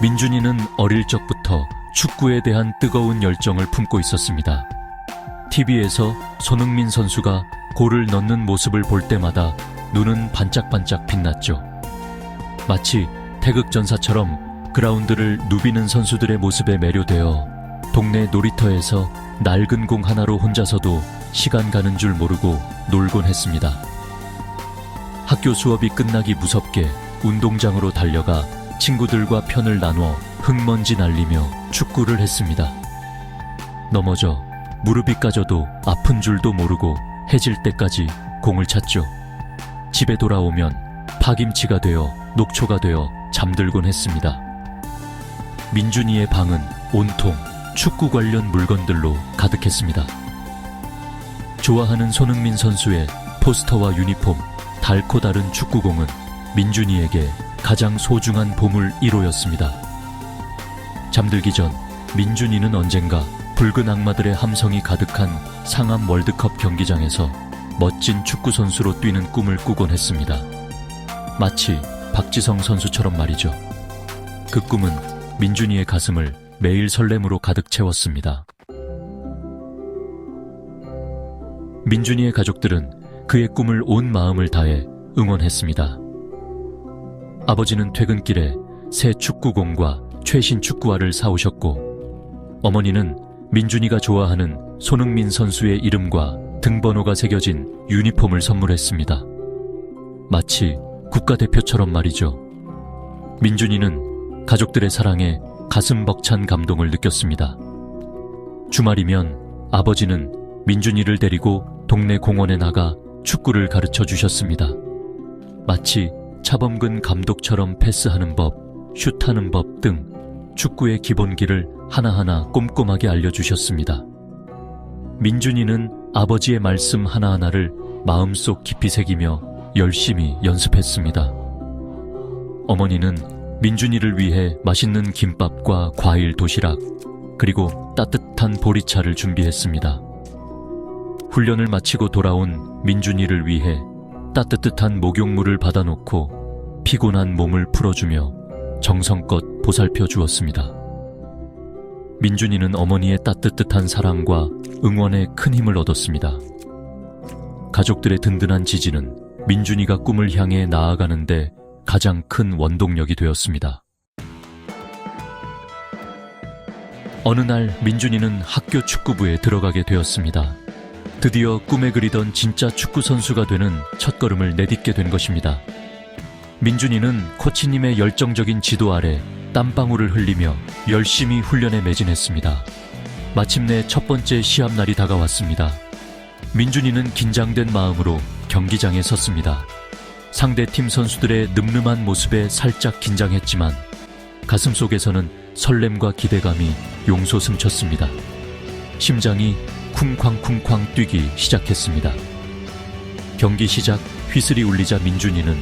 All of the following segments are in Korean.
민준이는 어릴 적부터 축구에 대한 뜨거운 열정을 품고 있었습니다. TV에서 손흥민 선수가 골을 넣는 모습을 볼 때마다 눈은 반짝반짝 빛났죠. 마치 태극전사처럼 그라운드를 누비는 선수들의 모습에 매료되어 동네 놀이터에서 낡은 공 하나로 혼자서도 시간 가는 줄 모르고 놀곤 했습니다. 학교 수업이 끝나기 무섭게 운동장으로 달려가 친구들과 편을 나눠 흙먼지 날리며 축구를 했습니다. 넘어져 무릎이 까져도 아픈 줄도 모르고 해질 때까지 공을 찼죠. 집에 돌아오면 파김치가 되어 녹초가 되어 잠들곤 했습니다. 민준이의 방은 온통 축구 관련 물건들로 가득했습니다. 좋아하는 손흥민 선수의 포스터와 유니폼, 닳고 다른 축구공은 민준이에게 가장 소중한 보물 1호였습니다. 잠들기 전 민준이는 언젠가 붉은 악마들의 함성이 가득한 상암 월드컵 경기장에서 멋진 축구 선수로 뛰는 꿈을 꾸곤 했습니다. 마치 박지성 선수처럼 말이죠. 그 꿈은 민준이의 가슴을 매일 설렘으로 가득 채웠습니다. 민준이의 가족들은 그의 꿈을 온 마음을 다해 응원했습니다. 아버지는 퇴근길에 새 축구공과 최신 축구화를 사오셨고, 어머니는 민준이가 좋아하는 손흥민 선수의 이름과 등번호가 새겨진 유니폼을 선물했습니다. 마치 국가대표처럼 말이죠. 민준이는 가족들의 사랑에 가슴 벅찬 감동을 느꼈습니다. 주말이면 아버지는 민준이를 데리고 동네 공원에 나가 축구를 가르쳐 주셨습니다. 마치 차범근 감독처럼 패스하는 법, 슛하는 법 등 축구의 기본기를 하나하나 꼼꼼하게 알려주셨습니다. 민준이는 아버지의 말씀 하나하나를 마음속 깊이 새기며 열심히 연습했습니다. 어머니는 민준이를 위해 맛있는 김밥과 과일 도시락, 그리고 따뜻한 보리차를 준비했습니다. 훈련을 마치고 돌아온 민준이를 위해 따뜻한 목욕물을 받아놓고 피곤한 몸을 풀어주며 정성껏 보살펴 주었습니다. 민준이는 어머니의 따뜻한 사랑과 응원에 큰 힘을 얻었습니다. 가족들의 든든한 지지는 민준이가 꿈을 향해 나아가는데 가장 큰 원동력이 되었습니다. 어느 날 민준이는 학교 축구부에 들어가게 되었습니다. 드디어 꿈에 그리던 진짜 축구 선수가 되는 첫걸음을 내딛게 된 것입니다. 민준이는 코치님의 열정적인 지도 아래 땀방울을 흘리며 열심히 훈련에 매진했습니다. 마침내 첫 번째 시합날이 다가왔습니다. 민준이는 긴장된 마음으로 경기장에 섰습니다. 상대팀 선수들의 늠름한 모습에 살짝 긴장했지만 가슴속에서는 설렘과 기대감이 용솟음쳤습니다. 심장이 쿵쾅쿵쾅 뛰기 시작했습니다. 경기 시작 휘슬이 울리자 민준이는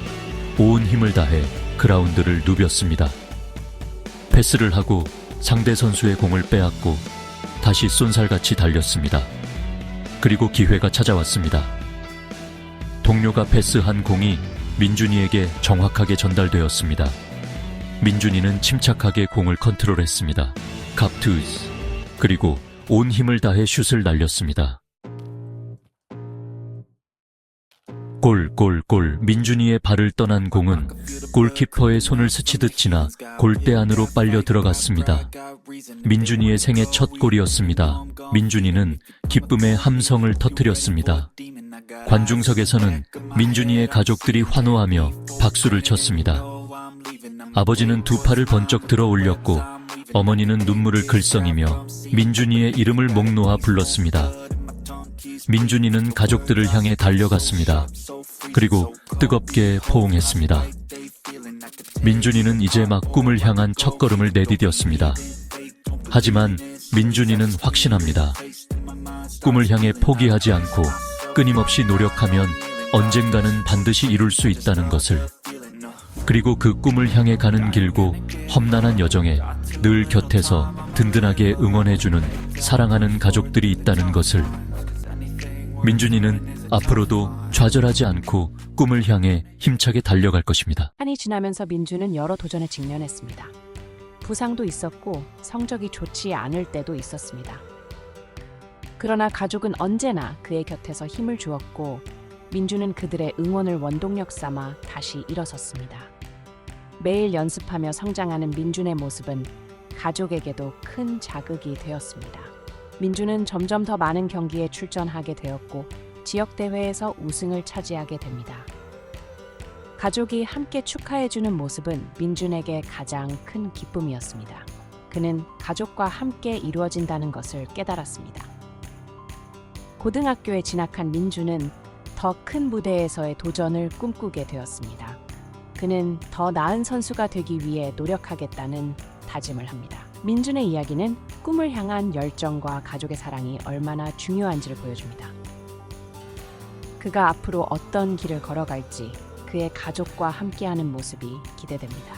온 힘을 다해 그라운드를 누볐습니다. 패스를 하고 상대 선수의 공을 빼앗고 다시 쏜살같이 달렸습니다. 그리고 기회가 찾아왔습니다. 동료가 패스한 공이 민준이에게 정확하게 전달되었습니다. 민준이는 침착하게 공을 컨트롤했습니다. 갑투스. 그리고 온 힘을 다해 슛을 날렸습니다. 골. 민준이의 발을 떠난 공은 골키퍼의 손을 스치듯 지나 골대 안으로 빨려 들어갔습니다. 민준이의 생애 첫 골이었습니다. 민준이는 기쁨의 함성을 터뜨렸습니다. 관중석에서는 민준이의 가족들이 환호하며 박수를 쳤습니다. 아버지는 두 팔을 번쩍 들어 올렸고 어머니는 눈물을 글썽이며 민준이의 이름을 목 놓아 불렀습니다. 민준이는 가족들을 향해 달려갔습니다. 그리고 뜨겁게 포옹했습니다. 민준이는 이제 막 꿈을 향한 첫걸음을 내디뎠습니다. 하지만 민준이는 확신합니다. 꿈을 향해 포기하지 않고 끊임없이 노력하면 언젠가는 반드시 이룰 수 있다는 것을, 그리고 그 꿈을 향해 가는 길고 험난한 여정에 늘 곁에서 든든하게 응원해주는 사랑하는 가족들이 있다는 것을. 민준이는 앞으로도 좌절하지 않고 꿈을 향해 힘차게 달려갈 것입니다. 한이 지나면서 민주는 여러 도전에 직면했습니다. 부상도 있었고 성적이 좋지 않을 때도 있었습니다. 그러나 가족은 언제나 그의 곁에서 힘을 주었고 민주는 그들의 응원을 원동력 삼아 다시 일어섰습니다. 매일 연습하며 성장하는 민준의 모습은 가족에게도 큰 자극이 되었습니다. 민준은 점점 더 많은 경기에 출전하게 되었고 지역 대회에서 우승을 차지하게 됩니다. 가족이 함께 축하해주는 모습은 민준에게 가장 큰 기쁨이었습니다. 그는 가족과 함께 이루어진다는 것을 깨달았습니다. 고등학교에 진학한 민준은 더 큰 무대에서의 도전을 꿈꾸게 되었습니다. 그는 더 나은 선수가 되기 위해 노력하겠다는 다짐을 합니다. 민준의 이야기는 꿈을 향한 열정과 가족의 사랑이 얼마나 중요한지를 보여줍니다. 그가 앞으로 어떤 길을 걸어갈지 그의 가족과 함께하는 모습이 기대됩니다.